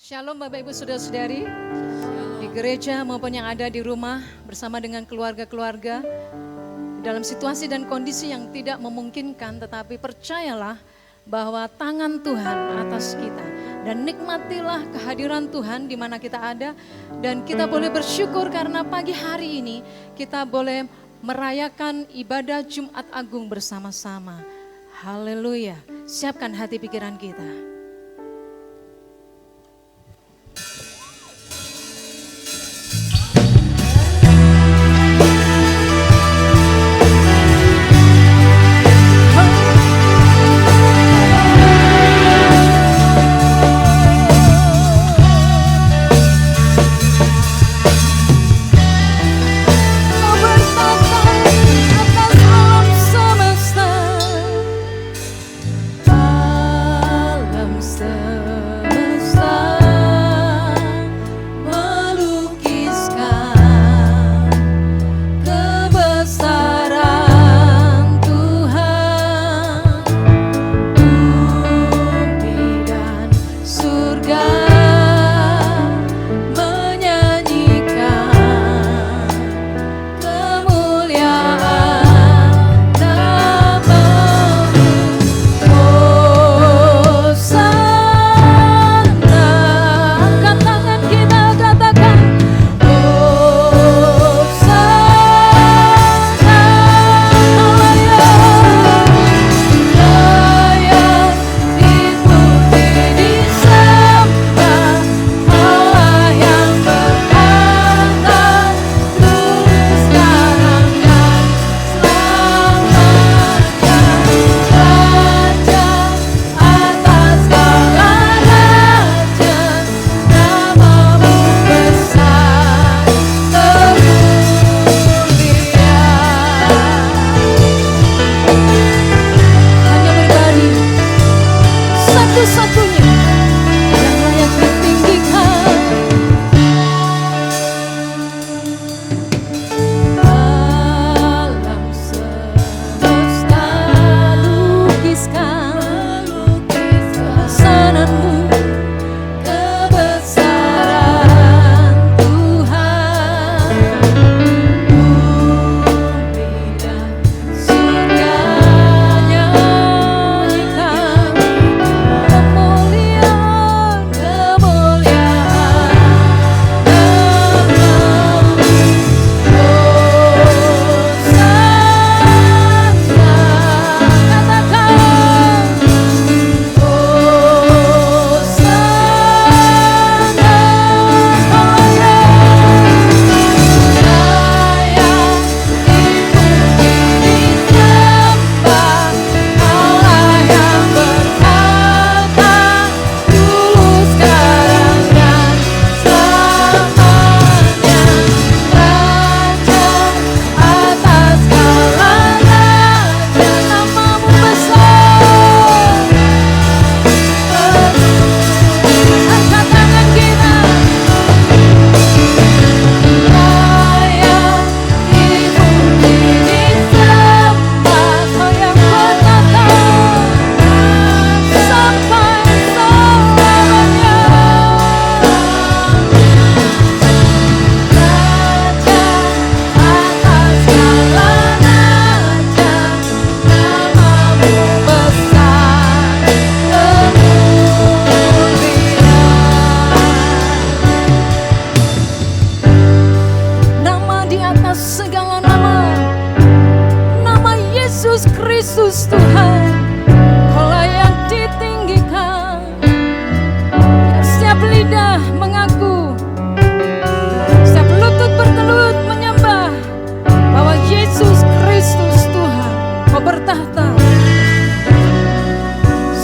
Shalom Bapak Ibu Saudara-saudari di gereja maupun yang ada di rumah bersama dengan keluarga-keluarga dalam situasi dan kondisi yang tidak memungkinkan, tetapi percayalah bahwa tangan Tuhan atas kita dan nikmatilah kehadiran Tuhan di mana kita ada, dan kita boleh bersyukur karena pagi hari ini kita boleh merayakan ibadah Jumat Agung bersama-sama. Haleluya. Siapkan hati pikiran kita.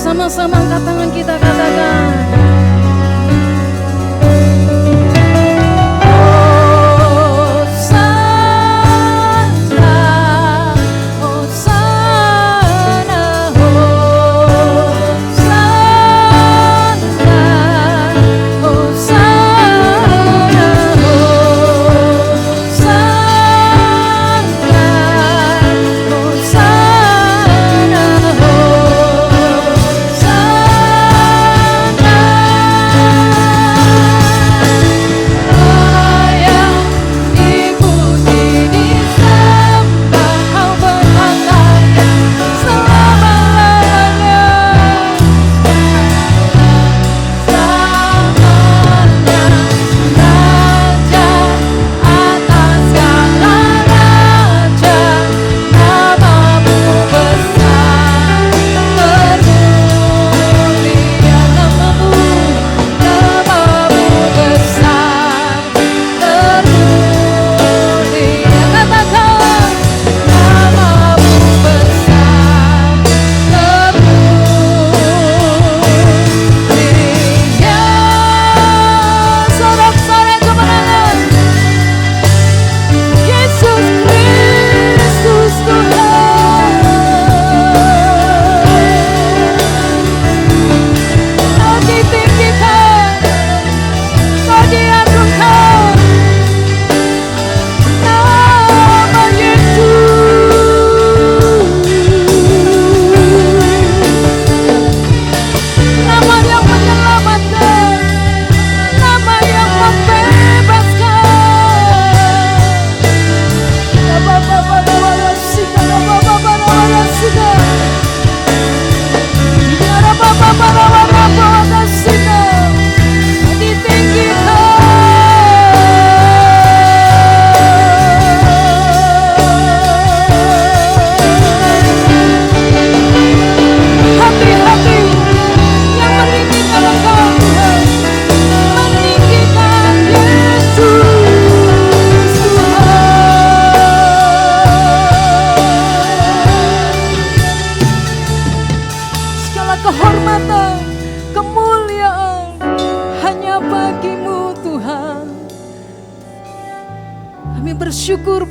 Sama-sama angkat tangan kita, katakan Hosana, Hosana.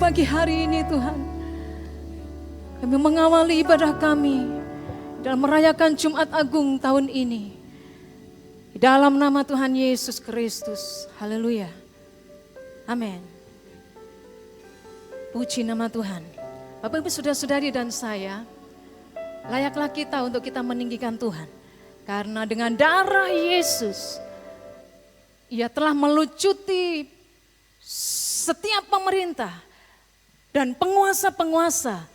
pagi hari ini Tuhan, kami mengawali ibadah kami dalam merayakan Jumat Agung tahun ini. Di dalam nama Tuhan Yesus Kristus. Haleluya. Amin. Puji nama Tuhan. Bapak Ibu saudara-saudari dan saya, layaklah kita untuk kita meninggikan Tuhan. Karena dengan darah Yesus, Ia telah melucuti setiap pemerintah dan penguasa-penguasa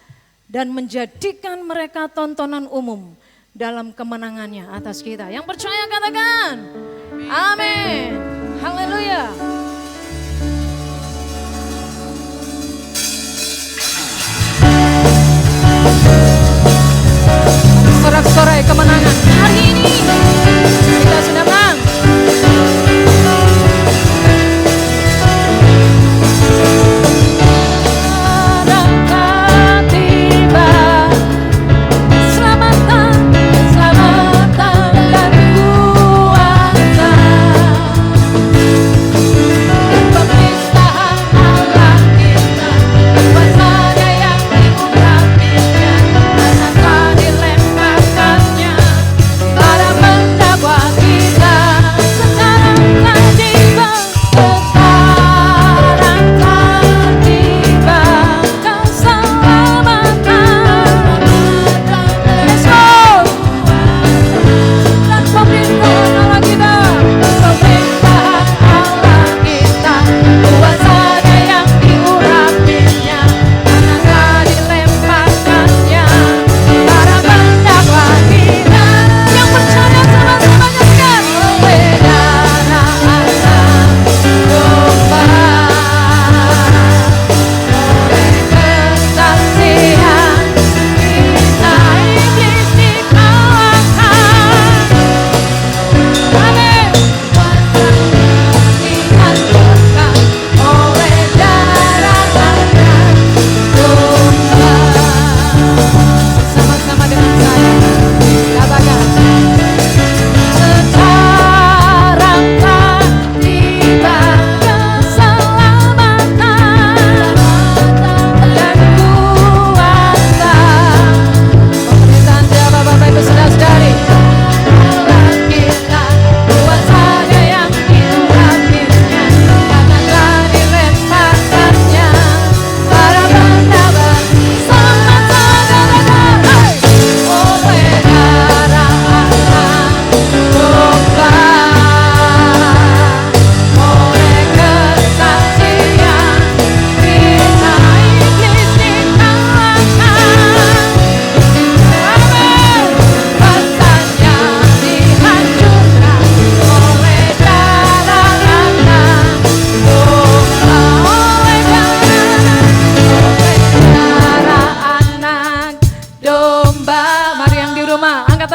dan menjadikan mereka tontonan umum dalam kemenangannya atas kita. Yang percaya katakan, amin. Haleluya. Sorak-sorai kemenangan hari ini. Kita sudah menang.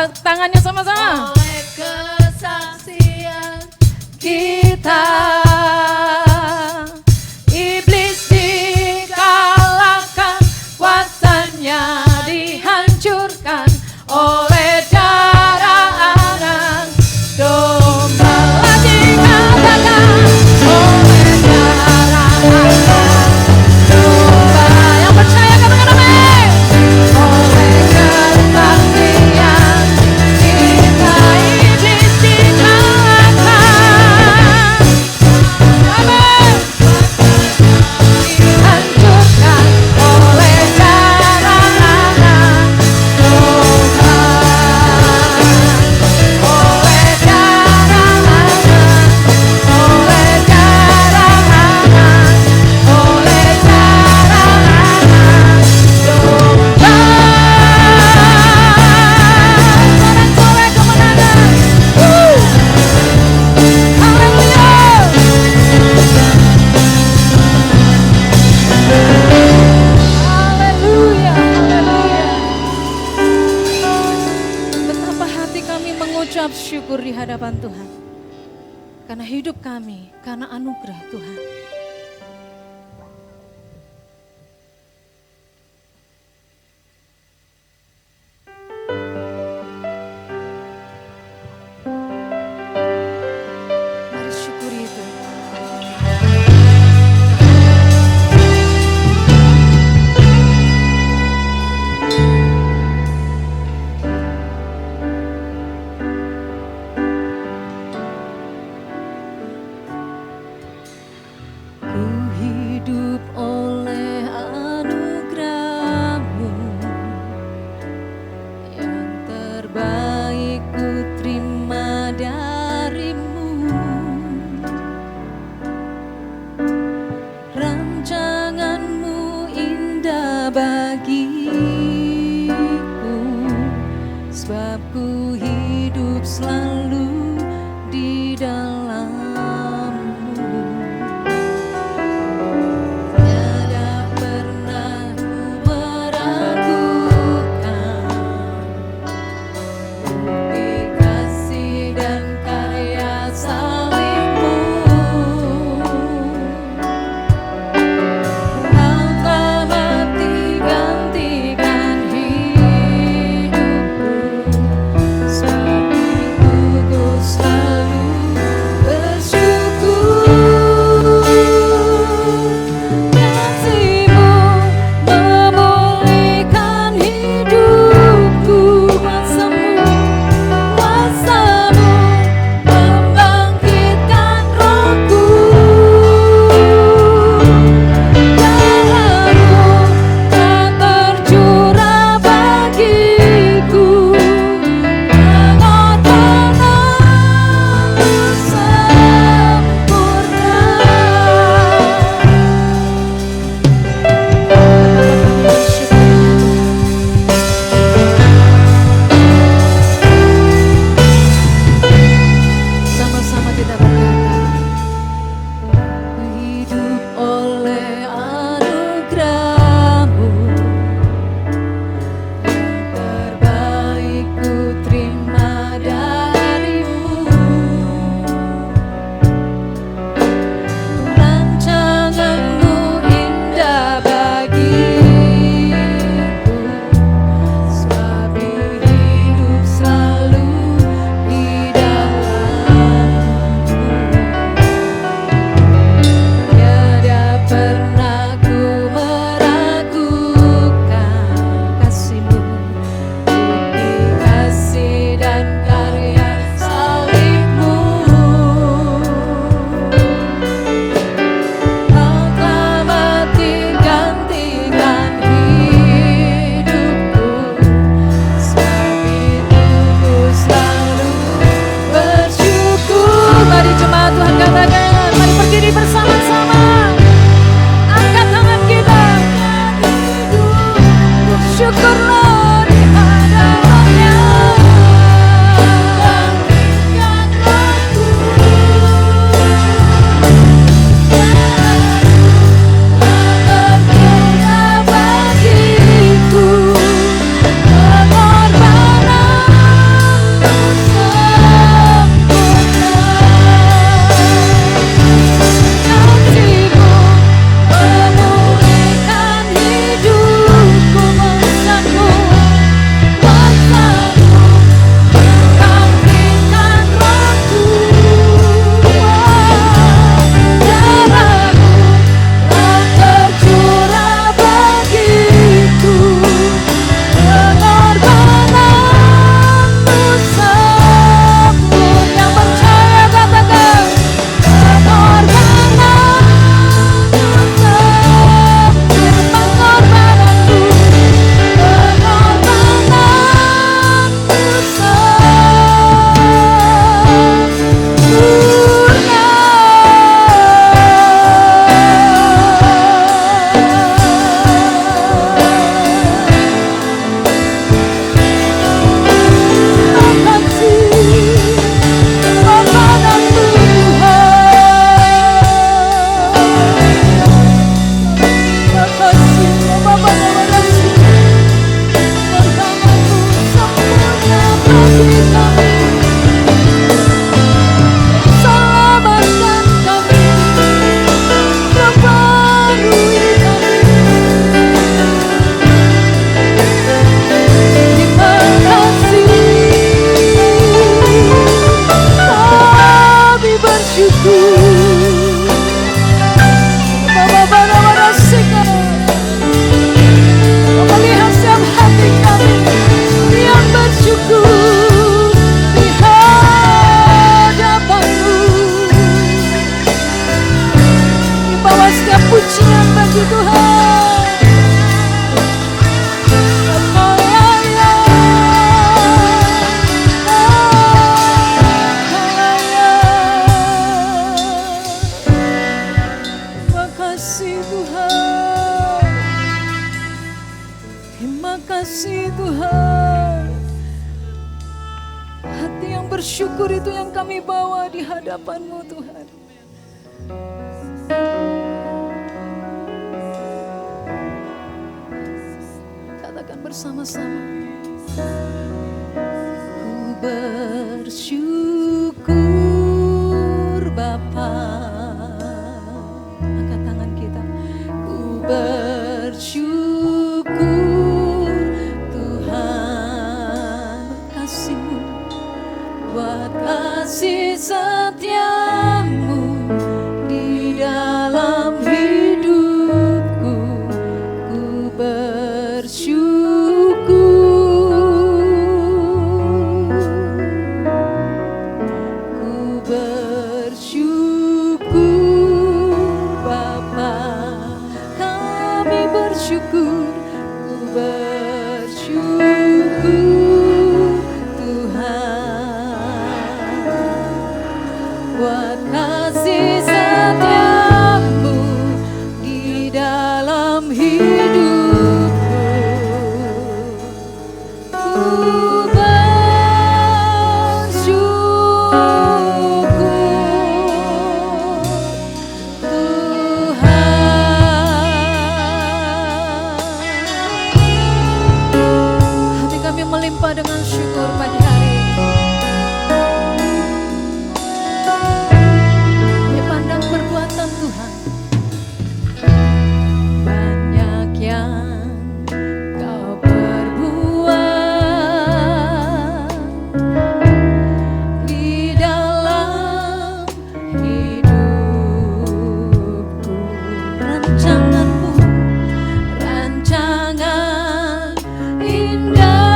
Tangannya sama-sama. Oleh kesaksian kita, iblis dikalahkan, kuasanya dihancurkan oleh darah anak domba. Lagi katakan, oleh darah anak domba. Yang percaya katakan amin. Oleh kesaksian kita, iblis dikalahkan. Amin. Dihancurkan oleh darah anak domba. Oleh darah anak, oleh darah anak, oleh darah anak domba. Sorak-sorai kemenangan. Haleluya. Haleluya, haleluya. Betapa hati kami mengucap syukur di hadapan Tuhan. Karena hidup kami, karena anugerah Tuhan. Mari syukuri itu. bagiku, sebab ku hidup selalu di dalam-Mu. Tiada pernah ku meragukan bukti kasih dan karya salib-Mu. Kau telah mati gantikan hidupku, sebab itu ku selalu bersyukur. Kasih-Mu memulihkan hidupku, kuasa-Mu membangkitkan rohku. Darah-Mu tak tercurah bagiku, pengorbanan-Mu sempurna. Sama-sama kita berkata, hidup oleh anugerah-Mu, yang terbaik ku terima dari-Mu. Rancangan-Mu indah bagiku, sebab ku hidup selalu di dalam-Mu. Tiada pernah ku meragukan kasih-Mu, bukti kasih dan karya salib-Mu. Kau telah mati gantikan hidupku, sebab itu ku selalu bersyukur. Mari jemaat Tuhan katakan, mari berdiri bersama-sama. Angkat tangan kita, bersyukurlah di hadapan-Nya. Bangkitkan rohku, berguna bagiku, pengorbanan-Mu sempurna. Kasih-Mu memulihkan hidupku, kuasa-Mu membangkitkan rohku. Darah-Mu telah tercurah bagiku, pengorbanan-Mu sempurna. Yang percaya katakan, pengorbanan-Mu sempurna. Pengorbanan-Mu, pengorbanan-Mu selamatkan kami, perbarui kami. Terima kasih, kami bersyukur. Bapa-Bapa melihat setiap hati kami yang bersyukur. Terima kasih Tuhan. Hati yang bersyukur itu yang kami bawa di hadapan-Mu Tuhan. Katakan bersama-sama. Ku bersyukur Bapa. Angkat tangan kita. Ku bersyukur Tuhan kasih-Mu, buat kasih setia-Mu di dalam hidupku. Ku bersyukur Bapa, kami bersyukur. Ku bersyukur Tuhan, buat kasih setia-Mu di dalam hidupku. Ku melimpah dengan syukur pagi hari ini. Kami pandang perbuatan Tuhan, banyak yang Kau perbuat di dalam hidupku. Rancangan-Mu, rancangan indah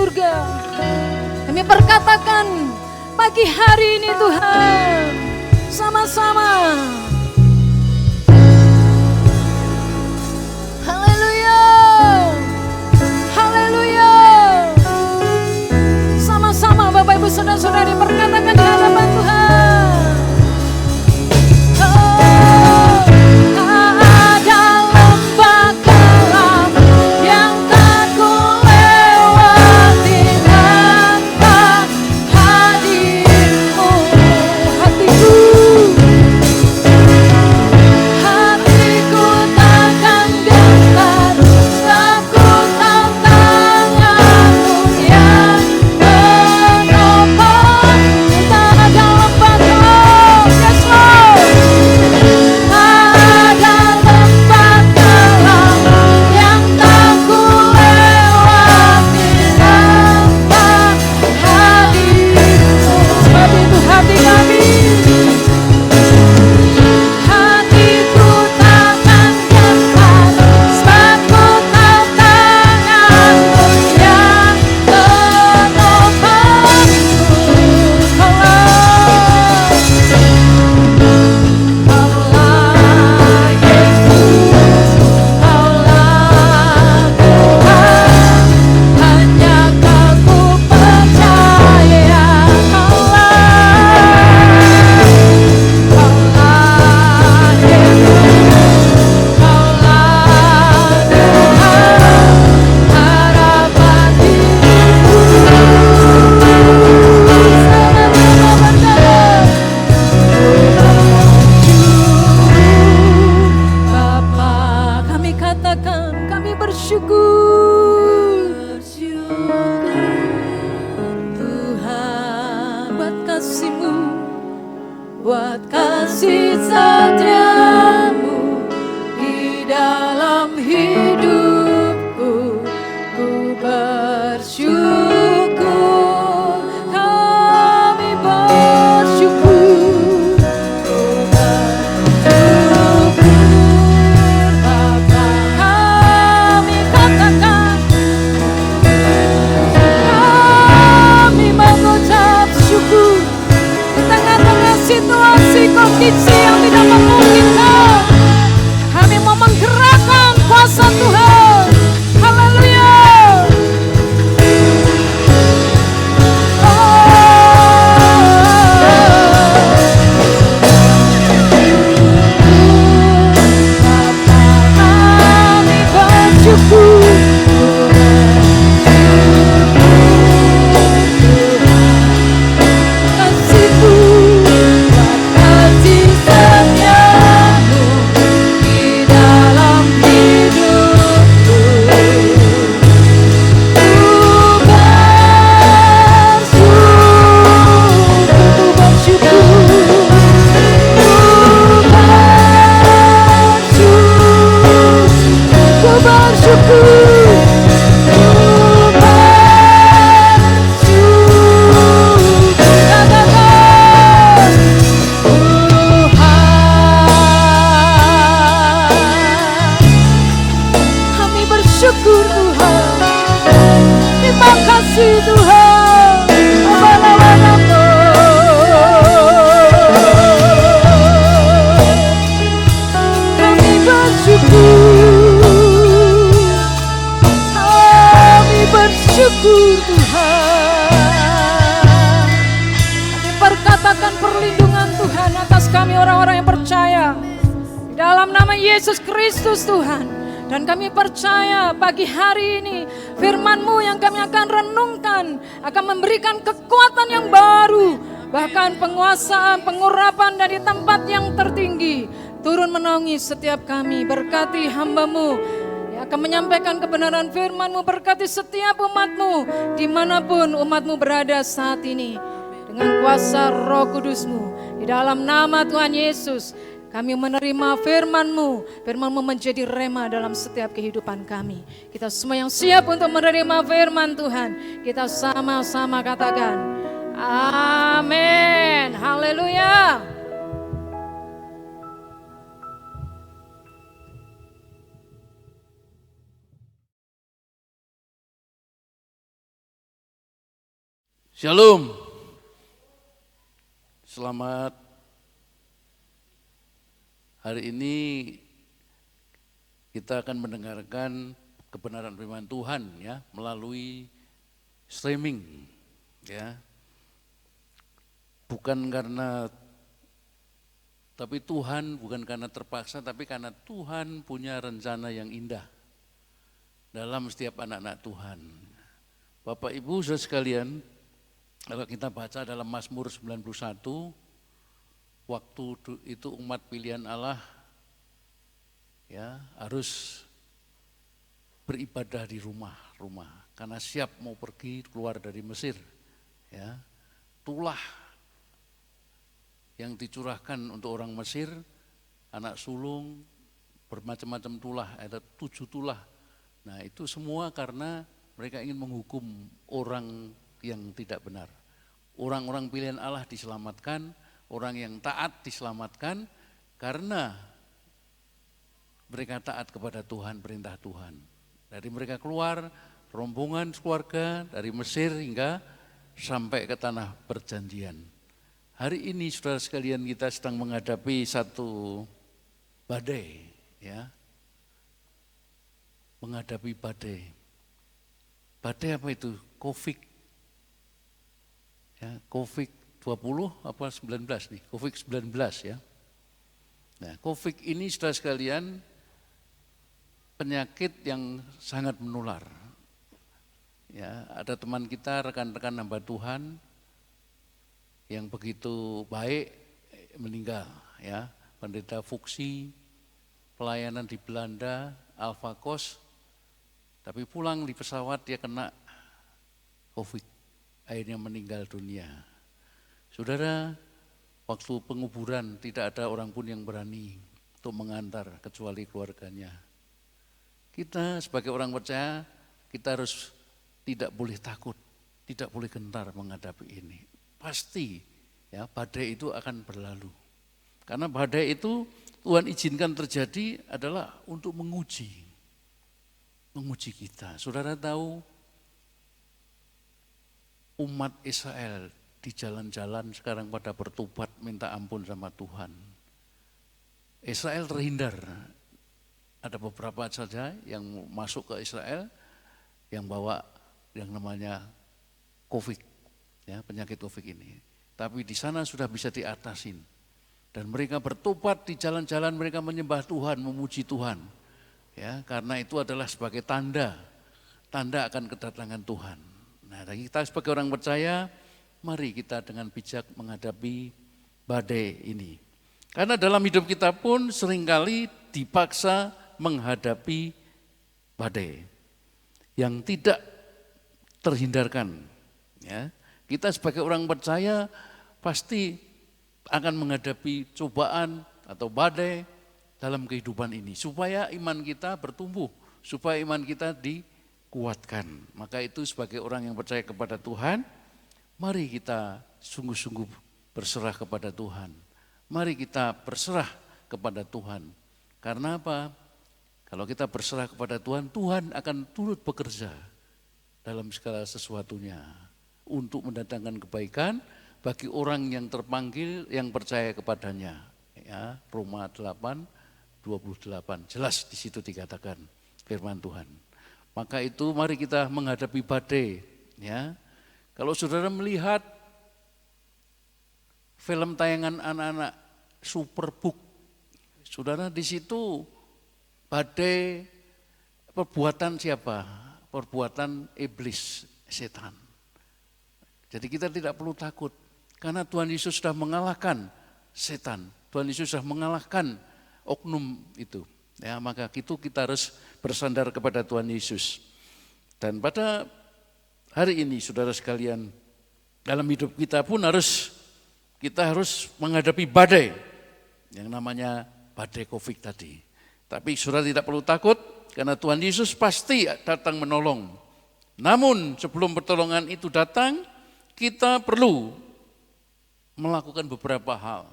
surga. Kami perkatakan pagi hari ini Tuhan, sama-sama. Haleluya, haleluya. Sama-sama Bapak Ibu Saudara-saudari perkatakan di hadapan Tuhan. Yesus Kristus Tuhan. Dan kami percaya pagi hari ini firman-Mu yang kami akan renungkan akan memberikan kekuatan yang baru, bahkan penguasaan, pengurapan dari tempat yang tertinggi turun menaungi setiap kami. Berkati hamba-Mu yang akan menyampaikan kebenaran firman-Mu, berkati setiap umat-Mu dimanapun umat-Mu berada saat ini, dengan kuasa Roh Kudus-Mu. Di dalam nama Tuhan Yesus kami menerima firman-Mu. Firman-Mu menjadi rema dalam setiap kehidupan kami. Kita semua yang siap untuk menerima firman Tuhan, kita sama-sama katakan amin. Haleluya. Shalom. Selamat hari ini kita akan mendengarkan kebenaran firman Tuhan ya melalui streaming ya. Bukan karena bukan karena terpaksa, tapi karena Tuhan punya rencana yang indah dalam setiap anak-anak Tuhan. Bapak Ibu saudara sekalian, kalau kita baca dalam Mazmur 91, waktu itu umat pilihan Allah ya harus beribadah di rumah karena siap mau pergi keluar dari Mesir. Ya, tulah yang dicurahkan untuk orang Mesir, anak sulung, bermacam-macam tulah, ada 7 tulah. Nah itu semua karena mereka ingin menghukum orang yang tidak benar. Orang-orang pilihan Allah diselamatkan, orang yang taat diselamatkan karena mereka taat kepada Tuhan, perintah Tuhan. Dari mereka keluar, rombongan keluarga dari Mesir hingga sampai ke tanah perjanjian. Hari ini saudara sekalian kita sedang menghadapi satu badai, ya. Menghadapi badai. Badai apa itu? Covid. Ya, Covid-20 apa 19 nih? Covid-19 ya. Nah, Covid ini saudara sekalian penyakit yang sangat menular. Ya, ada teman kita, rekan-rekan hamba Tuhan yang begitu baik meninggal ya, pendeta Fuksi, pelayanan di Belanda, Alpha Kos, tapi pulang di pesawat dia kena Covid, akhirnya meninggal dunia. Saudara, waktu penguburan tidak ada orang pun yang berani untuk mengantar kecuali keluarganya. Kita sebagai orang percaya, kita harus tidak boleh takut, tidak boleh gentar menghadapi ini. Pasti ya badai itu akan berlalu. Karena badai itu Tuhan izinkan terjadi adalah untuk menguji kita. Saudara tahu umat Israel di jalan-jalan sekarang pada bertobat minta ampun sama Tuhan. Israel terhindar. Ada beberapa saja yang masuk ke Israel yang bawa yang namanya Covid, ya, penyakit Covid ini. Tapi di sana sudah bisa diatasin. Dan mereka bertobat di jalan-jalan, mereka menyembah Tuhan, memuji Tuhan. Ya, karena itu adalah sebagai tanda akan kedatangan Tuhan. Nah, kita sebagai orang percaya, mari kita dengan bijak menghadapi badai ini. Karena dalam hidup kita pun seringkali dipaksa menghadapi badai yang tidak terhindarkan. Ya, kita sebagai orang percaya pasti akan menghadapi cobaan atau badai dalam kehidupan ini. Supaya iman kita bertumbuh, supaya iman kita dikuatkan. Maka itu sebagai orang yang percaya kepada Tuhan, mari kita sungguh-sungguh berserah kepada Tuhan. Mari kita berserah kepada Tuhan. Karena apa? Kalau kita berserah kepada Tuhan, Tuhan akan turut bekerja dalam segala sesuatunya untuk mendatangkan kebaikan bagi orang yang terpanggil, yang percaya kepadanya. Ya, Roma 8:28, jelas di situ dikatakan firman Tuhan. Maka itu mari kita menghadapi badai. Ya, kalau saudara melihat film tayangan anak-anak Superbook, saudara di situ badai perbuatan siapa? Perbuatan iblis, setan. Jadi kita tidak perlu takut karena Tuhan Yesus sudah mengalahkan setan. Tuhan Yesus sudah mengalahkan oknum itu. Ya, maka itu kita harus bersandar kepada Tuhan Yesus. Dan pada hari ini saudara sekalian, dalam hidup kita pun kita harus menghadapi badai yang namanya badai Covid tadi. Tapi saudara tidak perlu takut karena Tuhan Yesus pasti datang menolong. Namun sebelum pertolongan itu datang, kita perlu melakukan beberapa hal.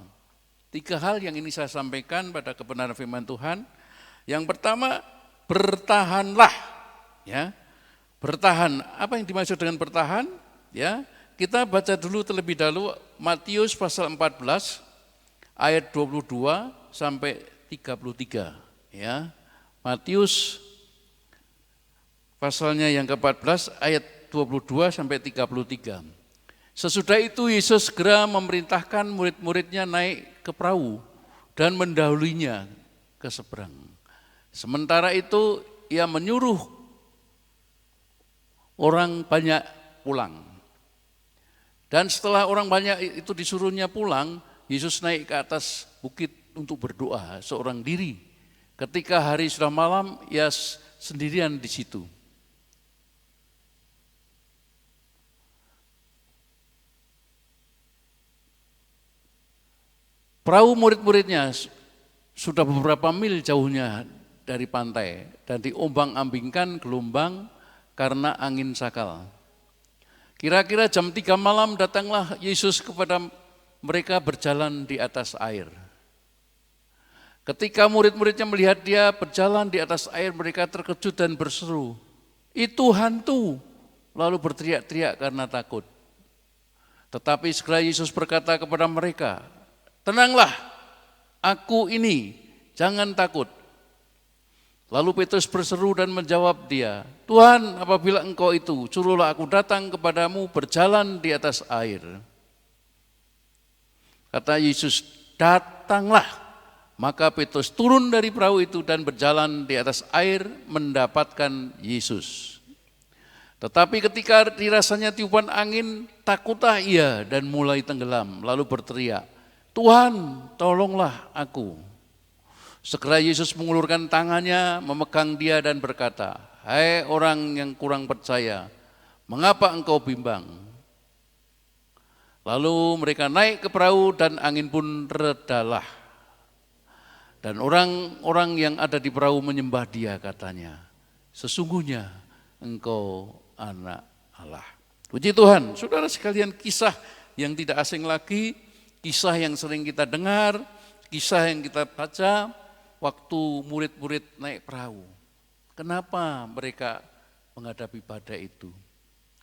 3 hal yang ini saya sampaikan pada kebenaran firman Tuhan. Yang pertama, bertahanlah. Ya, bertahan. Apa yang dimaksud dengan bertahan? Ya, kita baca dulu terlebih dahulu Matius pasal 14 ayat 22 sampai 33 ya. Matius pasalnya yang ke-14 ayat 22 sampai 33. Sesudah itu Yesus segera memerintahkan murid-muridnya naik ke perahu dan mendahulinya ke seberang. Sementara itu ia menyuruh orang banyak pulang. Dan setelah orang banyak itu disuruhnya pulang, Yesus naik ke atas bukit untuk berdoa seorang diri. Ketika hari sudah malam, ia sendirian di situ. Perahu murid-muridnya sudah beberapa mil jauhnya dari pantai dan diombang-ambingkan gelombang karena angin sakal. Kira-kira jam 3 malam datanglah Yesus kepada mereka berjalan di atas air. Ketika murid-muridnya melihat dia berjalan di atas air, mereka terkejut dan berseru, "Itu hantu!" Lalu berteriak-teriak karena takut. Tetapi segera Yesus berkata kepada mereka, "Tenanglah, aku ini, jangan takut." Lalu Petrus berseru dan menjawab dia, "Tuhan, apabila Engkau itu, suruhlah aku datang kepadamu berjalan di atas air." Kata Yesus, "Datanglah." Maka Petrus turun dari perahu itu dan berjalan di atas air mendapatkan Yesus. Tetapi ketika dirasanya tiupan angin, takutlah ia dan mulai tenggelam, lalu berteriak, "Tuhan, tolonglah aku." Segera Yesus mengulurkan tangannya, memegang dia dan berkata, "Hai orang yang kurang percaya, mengapa engkau bimbang?" Lalu mereka naik ke perahu dan angin pun redalah. Dan orang-orang yang ada di perahu menyembah dia, katanya, "Sesungguhnya engkau anak Allah." Puji Tuhan, saudara sekalian, kisah yang tidak asing lagi, kisah yang sering kita dengar, kisah yang kita baca, waktu murid-murid naik perahu. Kenapa mereka menghadapi badai itu?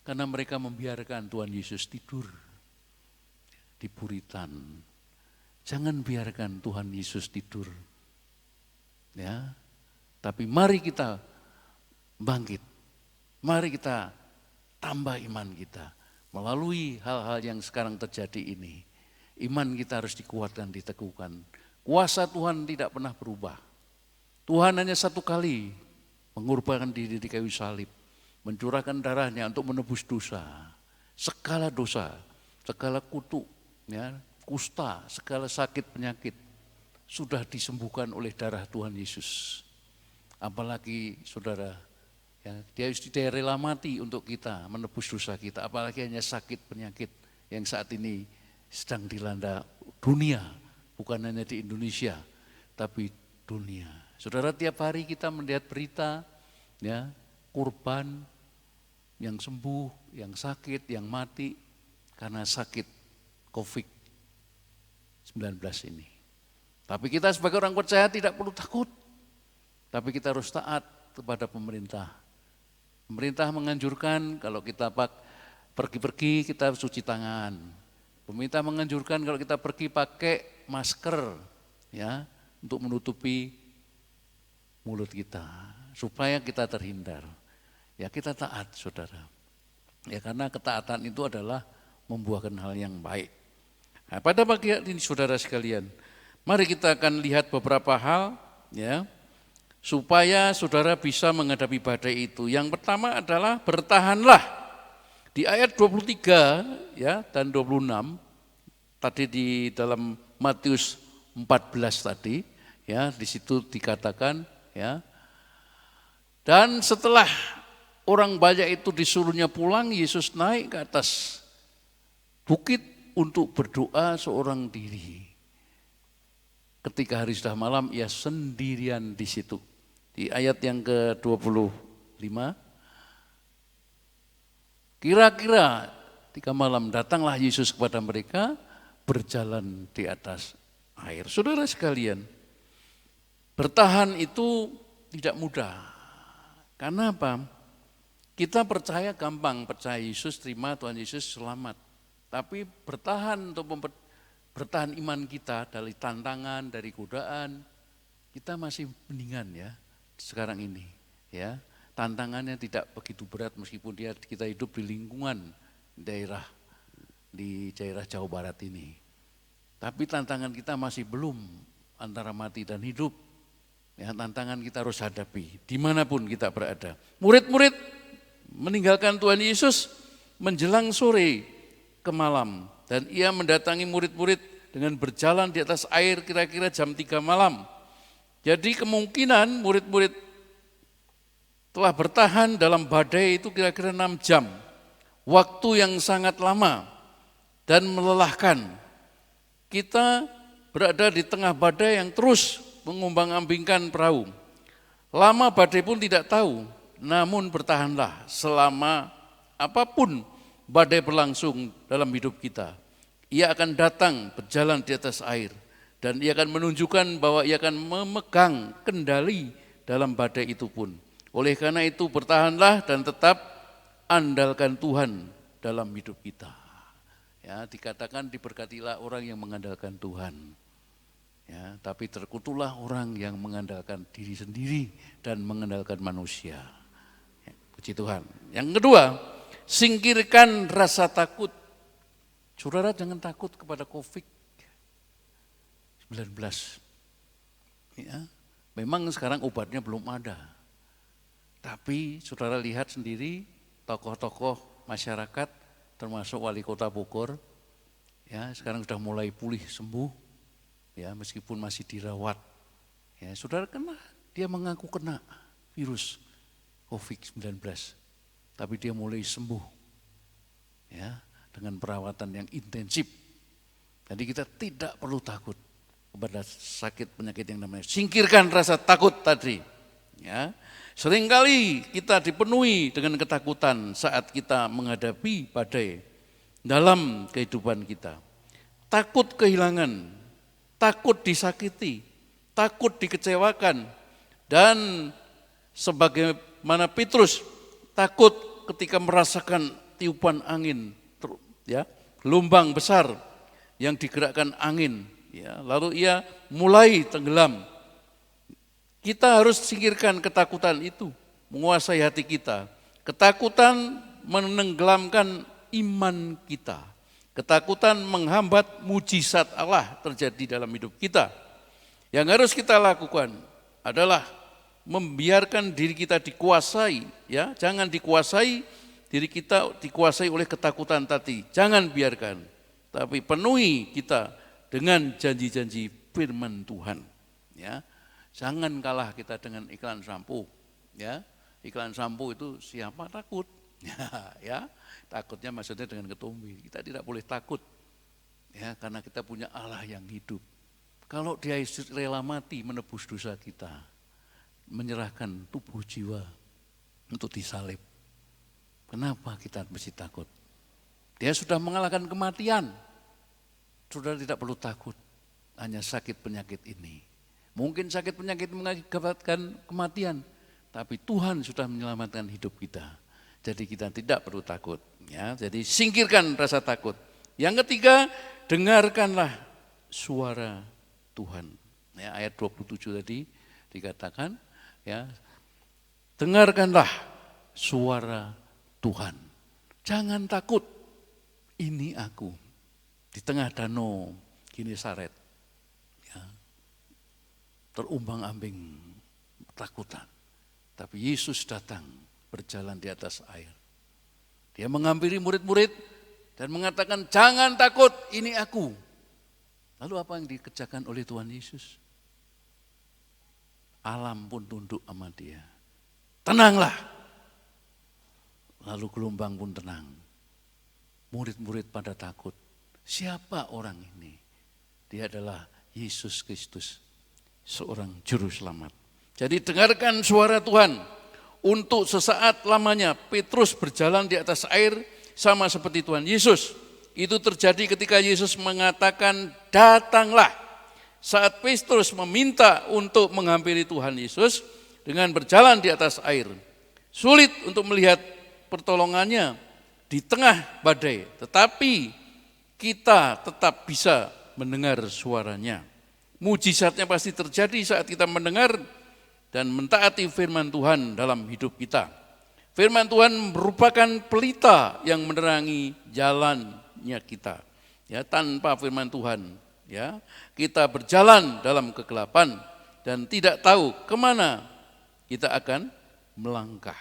Karena mereka membiarkan Tuhan Yesus tidur di buritan. Jangan biarkan Tuhan Yesus tidur. Ya. Tapi mari kita bangkit. Mari kita tambah iman kita melalui hal-hal yang sekarang terjadi ini. Iman kita harus dikuatkan, diteguhkan. Kuasa Tuhan tidak pernah berubah. Tuhan hanya satu kali mengorbankan diri di kayu salib, mencurahkan darahnya untuk menebus dosa. Segala dosa, segala kutuk, ya, kusta, segala sakit penyakit sudah disembuhkan oleh darah Tuhan Yesus. Apalagi saudara, ya, dia rela mati untuk kita, menebus dosa kita. Apalagi hanya sakit penyakit yang saat ini sedang dilanda dunia. Bukan hanya di Indonesia, tapi dunia. Saudara, tiap hari kita melihat berita, ya, korban yang sembuh, yang sakit, yang mati karena sakit COVID-19 ini. Tapi kita sebagai orang percaya tidak perlu takut, tapi kita harus taat kepada pemerintah. Pemerintah menganjurkan kalau kita pergi-pergi kita cuci tangan. Pemerintah menganjurkan kalau kita pergi pakai masker, ya, untuk menutupi mulut kita supaya kita terhindar. Ya, kita taat, saudara. Ya, karena ketaatan itu adalah membuahkan hal yang baik. Nah, pada pagi ini saudara sekalian, mari kita akan lihat beberapa hal, ya, supaya saudara bisa menghadapi badai itu. Yang pertama adalah bertahanlah. Di ayat 23, ya, dan 26 tadi di dalam Matius 14 tadi, ya, di situ dikatakan, ya. Dan setelah orang banyak itu disuruhnya pulang, Yesus naik ke atas bukit untuk berdoa seorang diri. Ketika hari sudah malam, ia sendirian di situ. Di ayat yang ke-25, kira-kira 3 malam datanglah Yesus kepada mereka berjalan di atas air. Saudara sekalian, bertahan itu tidak mudah. Karena apa? Kita percaya gampang, percaya Yesus, terima Tuhan Yesus, selamat. Tapi bertahan bertahan iman kita dari tantangan, dari godaan, kita masih mendingan ya sekarang ini ya. Tantangannya tidak begitu berat meskipun kita hidup di lingkungan di daerah Jawa Barat ini. Tapi tantangan kita masih belum antara mati dan hidup. Ya, tantangan kita harus hadapi dimanapun kita berada. Murid-murid meninggalkan Tuhan Yesus menjelang sore ke malam. Dan ia mendatangi murid-murid dengan berjalan di atas air kira-kira jam 3 malam. Jadi kemungkinan murid-murid telah bertahan dalam badai itu kira-kira 6 jam. Waktu yang sangat lama dan melelahkan. Kita berada di tengah badai yang terus mengombang-ambingkan perahu. Lama badai pun tidak tahu, namun bertahanlah selama apapun badai berlangsung dalam hidup kita. Ia akan datang berjalan di atas air dan ia akan menunjukkan bahwa ia akan memegang kendali dalam badai itu pun. Oleh karena itu bertahanlah dan tetap andalkan Tuhan dalam hidup kita. Ya, dikatakan diberkatilah orang yang mengandalkan Tuhan. Ya, tapi terkutuklah orang yang mengandalkan diri sendiri dan mengandalkan manusia. Ya, puji Tuhan. Yang kedua, singkirkan rasa takut. Saudara jangan takut kepada COVID-19. Ya, memang sekarang obatnya belum ada. Tapi saudara lihat sendiri tokoh-tokoh masyarakat termasuk wali kota Bogor, ya sekarang sudah mulai pulih sembuh. Ya, meskipun masih dirawat, ya, saudara dia mengaku kena virus COVID-19, tapi dia mulai sembuh, ya, dengan perawatan yang intensif. Jadi kita tidak perlu takut kepada sakit penyakit yang namanya. Singkirkan rasa takut tadi. Ya, seringkali kita dipenuhi dengan ketakutan saat kita menghadapi badai dalam kehidupan kita. Takut kehilangan. Takut disakiti, takut dikecewakan, dan sebagaimana Petrus takut ketika merasakan tiupan angin, ya, gelombang besar yang digerakkan angin, ya, lalu ia mulai tenggelam. Kita harus singkirkan ketakutan itu, menguasai hati kita. Ketakutan menenggelamkan iman kita. Ketakutan menghambat mujizat Allah terjadi dalam hidup kita. Yang harus kita lakukan adalah membiarkan diri kita dikuasai, ya, jangan dikuasai diri kita dikuasai oleh ketakutan tadi. Jangan biarkan, tapi penuhi kita dengan janji-janji firman Tuhan, ya. Jangan kalah kita dengan iklan sampo, ya. Iklan sampo itu siapa takut? Ya, takutnya maksudnya dengan ketumbi. Kita tidak boleh takut, ya, karena kita punya Allah yang hidup. Kalau dia rela mati menebus dosa kita, menyerahkan tubuh jiwa untuk disalib, kenapa kita mesti takut? Dia sudah mengalahkan kematian. Saudara tidak perlu takut, hanya sakit penyakit ini. Mungkin sakit penyakit mengakibatkan kematian, tapi Tuhan sudah menyelamatkan hidup kita. Jadi kita tidak perlu takut, ya. Jadi singkirkan rasa takut. Yang ketiga, dengarkanlah suara Tuhan. Ya, ayat 27 tadi dikatakan, ya, dengarkanlah suara Tuhan. Jangan takut. Ini aku di tengah danau Genesaret, ya, terumbang-ambing ketakutan. Tapi Yesus datang berjalan di atas air. Dia menghampiri murid-murid dan mengatakan, jangan takut, ini aku. Lalu apa yang dikerjakan oleh Tuhan Yesus? Alam pun tunduk sama dia. Tenanglah. Lalu gelombang pun tenang. Murid-murid pada takut. Siapa orang ini? Dia adalah Yesus Kristus, seorang juru selamat. Jadi dengarkan suara Tuhan. Untuk sesaat lamanya Petrus berjalan di atas air sama seperti Tuhan Yesus. Itu terjadi ketika Yesus mengatakan datanglah. Saat Petrus meminta untuk menghampiri Tuhan Yesus dengan berjalan di atas air. Sulit untuk melihat pertolongannya di tengah badai. Tetapi kita tetap bisa mendengar suaranya. Mujizatnya pasti terjadi saat kita mendengar dan mentaati firman Tuhan dalam hidup kita. Firman Tuhan merupakan pelita yang menerangi jalannya kita. Ya, tanpa firman Tuhan, ya, kita berjalan dalam kegelapan dan tidak tahu kemana kita akan melangkah.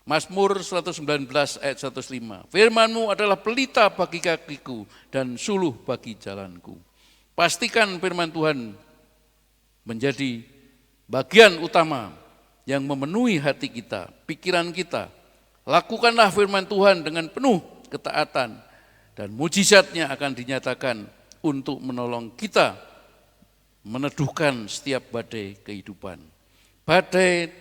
Mazmur 119 ayat 105. Firman-Mu adalah pelita bagi kakiku dan suluh bagi jalanku. Pastikan firman Tuhan menjadi bagian utama yang memenuhi hati kita, pikiran kita. Lakukanlah firman Tuhan dengan penuh ketaatan dan mujizatnya akan dinyatakan untuk menolong kita meneduhkan setiap badai kehidupan. Badai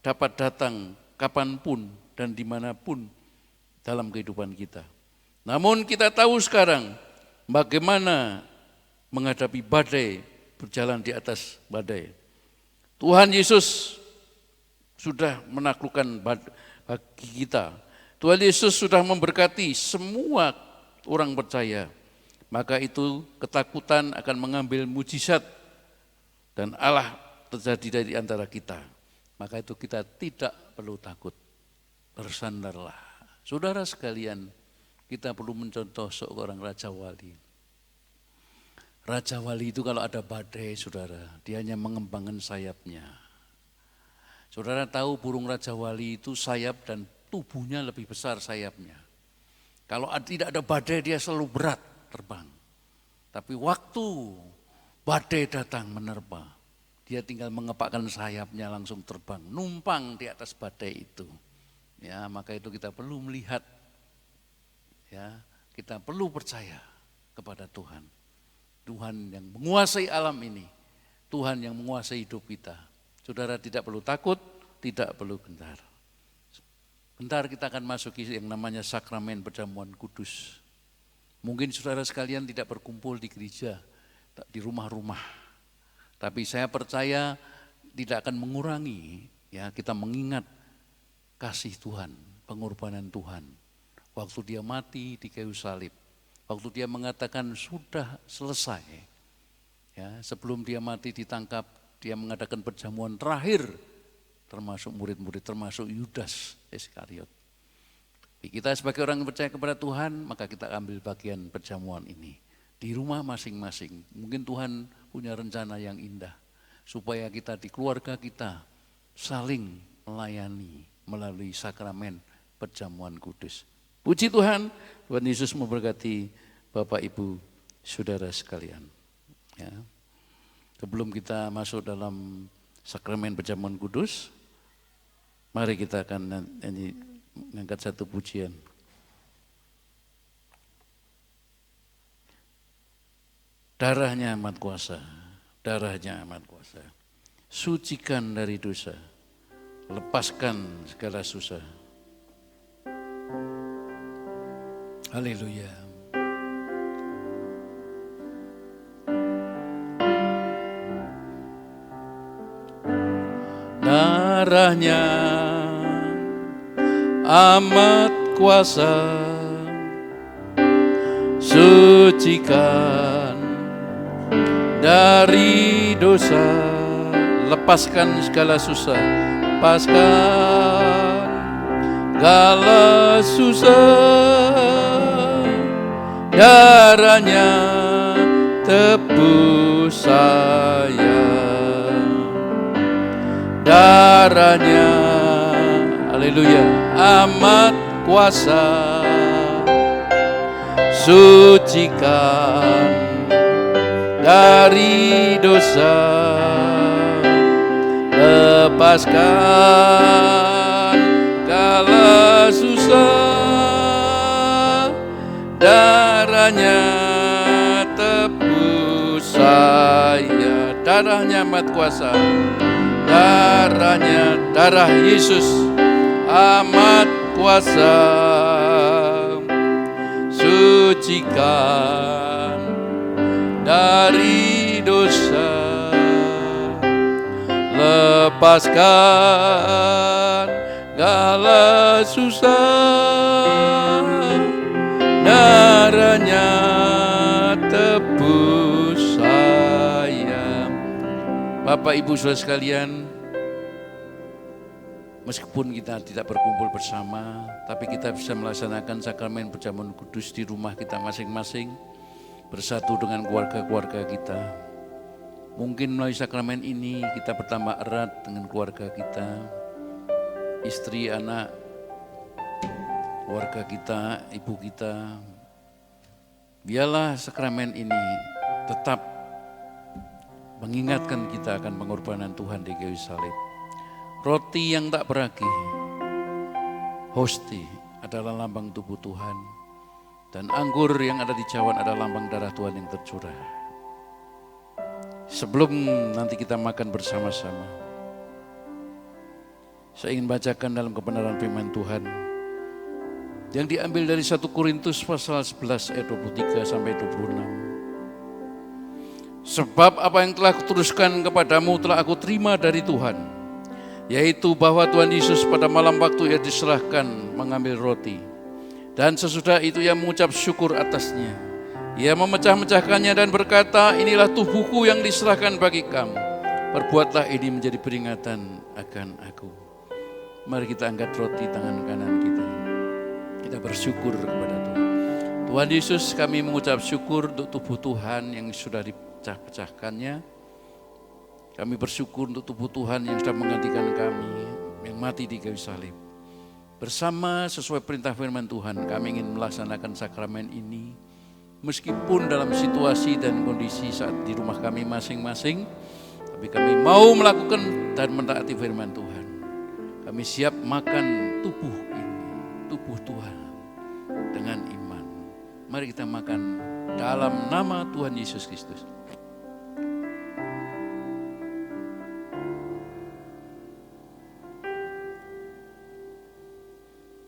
dapat datang kapanpun dan dimanapun dalam kehidupan kita. Namun kita tahu sekarang bagaimana menghadapi badai, berjalan di atas badai. Tuhan Yesus sudah menaklukkan bagi kita. Tuhan Yesus sudah memberkati semua orang percaya. Maka itu ketakutan akan mengambil mujizat dan Allah terjadi di antara kita. Maka itu kita tidak perlu takut, bersandarlah. Saudara sekalian, kita perlu mencontoh seorang Raja Wali. Raja Wali itu kalau ada badai, saudara, dia hanya mengembangkan sayapnya. Saudara tahu burung Raja Wali itu sayap dan tubuhnya lebih besar sayapnya. Kalau tidak ada badai dia selalu berat terbang. Tapi waktu badai datang menerpa, dia tinggal mengepakkan sayapnya langsung terbang, numpang di atas badai itu. Ya, maka itu kita perlu melihat, ya, kita perlu percaya kepada Tuhan. Tuhan yang menguasai alam ini, Tuhan yang menguasai hidup kita. Saudara tidak perlu takut, tidak perlu gentar. Bentar kita akan masuki yang namanya sakramen perjamuan kudus. Mungkin saudara sekalian tidak berkumpul di gereja, di rumah-rumah. Tapi saya percaya tidak akan mengurangi, ya, kita mengingat kasih Tuhan, pengorbanan Tuhan. Waktu dia mati di kayu salib, waktu dia mengatakan sudah selesai, ya, sebelum dia mati ditangkap, dia mengadakan perjamuan terakhir, termasuk murid-murid, termasuk Yudas Iskariot. Kita sebagai orang yang percaya kepada Tuhan, maka kita ambil bagian perjamuan ini. Di rumah masing-masing, mungkin Tuhan punya rencana yang indah, supaya kita di keluarga kita saling melayani melalui sakramen perjamuan kudus. Puji Tuhan, Tuhan Yesus memberkati Bapak Ibu Saudara sekalian. Ya. Sebelum kita masuk dalam sakramen perjamuan kudus, mari kita akan mengangkat satu pujian. Darahnya amat kuasa, darahnya amat kuasa. Sucikan dari dosa, lepaskan segala susah. Haleluya. Darahnya amat kuasa, sucikan dari dosa, lepaskan segala susah, lepaskan segala susah. Darahnya tebus saya, darahnya, haleluya, amat kuasa, sucikan dari dosa, lepaskan segala susah. Darahnya tebus saya, darahnya amat kuasa, darahnya, darah Yesus amat kuasa, sucikan dari dosa, lepaskan segala susah. Darah hanya tebus saya. Bapak Ibu Saudara sekalian, meskipun kita tidak berkumpul bersama, tapi kita bisa melaksanakan sakramen perjamuan kudus di rumah kita masing-masing, bersatu dengan keluarga-keluarga kita. Mungkin melalui sakramen ini kita bertambah erat dengan keluarga kita, istri, anak, keluarga kita, ibu kita. Biarlah sakramen ini tetap mengingatkan kita akan pengorbanan Tuhan di kayu salib. Roti yang tak beragi, hosti, adalah lambang tubuh Tuhan. Dan anggur yang ada di cawan adalah lambang darah Tuhan yang tercurah. Sebelum nanti kita makan bersama-sama, saya ingin bacakan dalam kebenaran firman Tuhan yang diambil dari 1 Korintus pasal 11 ayat 23 sampai 26. Sebab apa yang telah kuteruskan kepadamu telah aku terima dari Tuhan, yaitu bahwa Tuhan Yesus pada malam waktu ia diserahkan mengambil roti, dan sesudah itu ia mengucap syukur atasnya. Ia memecah-mecahkannya dan berkata, inilah tubuhku yang diserahkan bagi kamu. Perbuatlah ini menjadi peringatan akan aku. Mari kita angkat roti tangan kanan kita. Kita bersyukur kepada Tuhan. Tuhan Yesus, kami mengucap syukur untuk tubuh Tuhan yang sudah dipecah-pecahkannya. Kami bersyukur untuk tubuh Tuhan yang sudah menggantikan kami, yang mati di kayu salib. Bersama sesuai perintah firman Tuhan, kami ingin melaksanakan sakramen ini, meskipun dalam situasi dan kondisi saat di rumah kami masing-masing, tapi kami mau melakukan dan mentaati firman Tuhan. Kami siap makan tubuh ini, tubuh Tuhan dengan iman. Mari kita makan dalam nama Tuhan Yesus Kristus.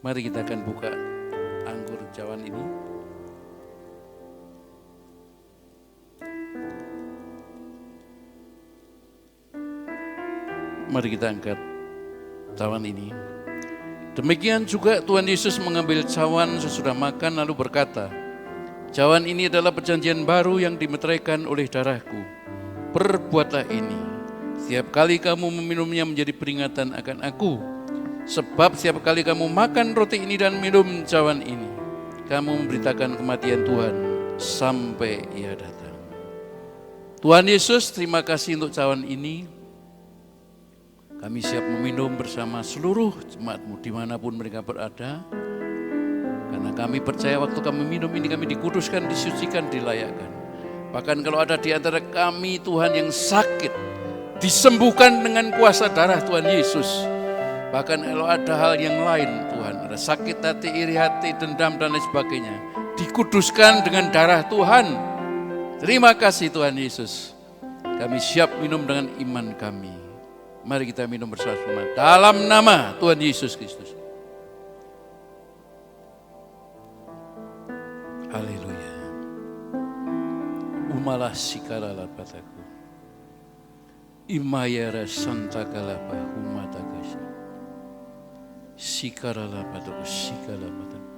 Mari kita akan buka anggur cawan ini. Mari kita angkat cawan ini. Demikian juga Tuhan Yesus mengambil cawan sesudah makan lalu berkata, cawan ini adalah perjanjian baru yang dimeteraikan oleh darahku. Perbuatlah ini setiap kali kamu meminumnya menjadi peringatan akan aku. Sebab setiap kali kamu makan roti ini dan minum cawan ini, kamu memberitakan kematian Tuhan sampai ia datang. Tuhan Yesus, terima kasih untuk cawan ini. Kami siap meminum bersama seluruh jemaat-Mu dimanapun mereka berada. Karena kami percaya waktu kami minum ini kami dikuduskan, disucikan, dilayakkan. Bahkan kalau ada di antara kami Tuhan yang sakit, disembuhkan dengan kuasa darah Tuhan Yesus. Bahkan kalau ada hal yang lain Tuhan, ada sakit hati, iri hati, dendam dan lain sebagainya, dikuduskan dengan darah Tuhan. Terima kasih Tuhan Yesus. Kami siap minum dengan iman kami. Mari kita minum bersama-sama dalam nama Tuhan Yesus Kristus. Haleluya. Umalah sikalala pataku. Imayara santakalapa humatakasi. Sikalala pataku, sikalala pataku.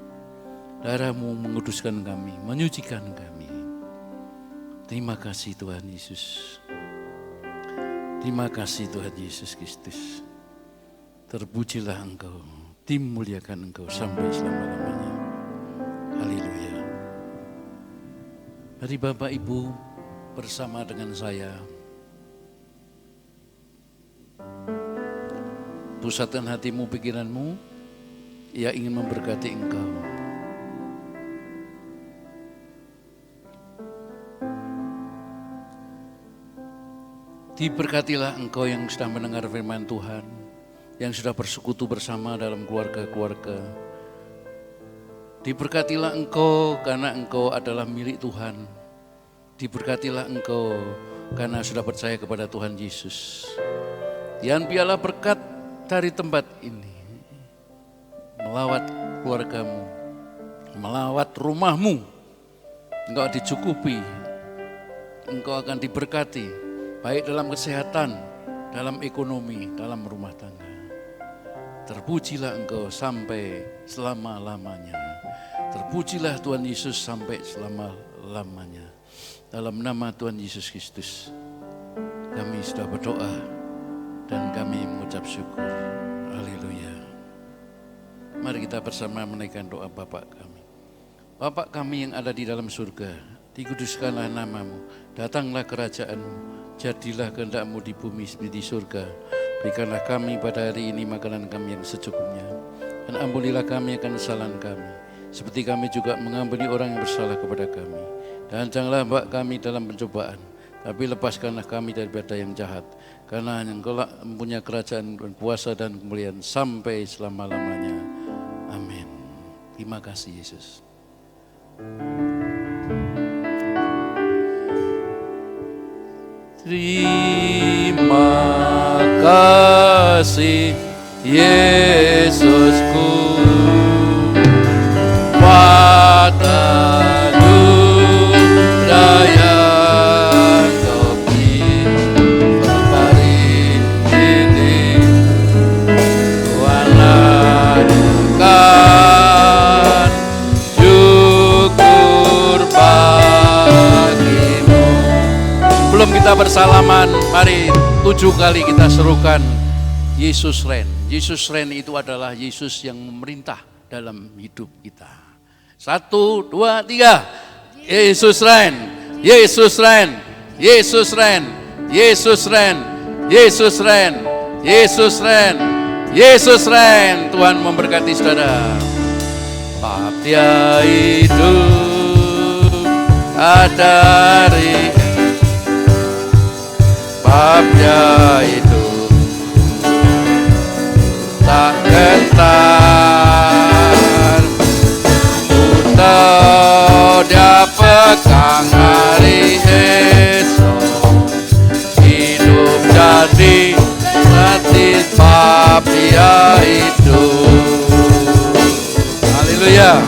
Darah-Mu menguduskan kami, menyucikan kami. Terima kasih Tuhan Yesus. Terima kasih Tuhan Yesus Kristus. Terpujilah Engkau, dimuliakan Engkau sampai selama-lamanya. Haleluya. Mari Bapak Ibu bersama dengan saya pusatkan hatimu, pikiranmu. Ia ingin memberkati engkau. Diberkatilah engkau yang sudah mendengar firman Tuhan, yang sudah bersekutu bersama dalam keluarga-keluarga. Diberkatilah engkau karena engkau adalah milik Tuhan. Diberkatilah engkau karena sudah percaya kepada Tuhan Yesus. Dan biarlah berkat dari tempat ini melawat keluargamu, melawat rumahmu. Engkau dicukupi, engkau akan diberkati. Baik dalam kesehatan, dalam ekonomi, dalam rumah tangga. Terpujilah engkau sampai selama-lamanya. Terpujilah Tuhan Yesus sampai selama-lamanya. Dalam nama Tuhan Yesus Kristus, kami sudah berdoa dan kami mengucap syukur. Haleluya. Mari kita bersama menaikkan doa Bapa kami. Bapa kami yang ada di dalam surga, dikuduskanlah namamu, datanglah kerajaanmu, jadilah kehendak-mu di bumi seperti di surga. Berikanlah kami pada hari ini makanan kami yang secukupnya, dan ampunilah kami akan kesalahan kami, seperti kami juga mengampuni orang yang bersalah kepada kami. Dan janganlah bawa kami dalam pencobaan, tapi lepaskanlah kami daripada yang jahat. Karena Engkau mempunyai kerajaan dan kuasa dan kemuliaan sampai selama-lamanya. Amin. Terima kasih Yesus. Terima kasih Yesusku, kita bersalaman, mari 7 kali kita serukan Yesus reign. Yesus reign itu adalah Yesus yang memerintah dalam hidup kita. 1, 2, 3. Yesus reign, Yesus reign, Yesus reign, Yesus reign, Yesus reign, Yesus reign, Yesus reign. Tuhan memberkati saudara. Bab dia hidup ada hari, babnya itu tak gentar, untuk dia pegang hari esok, hidup jadi gratis bab dia hidup. Haleluya.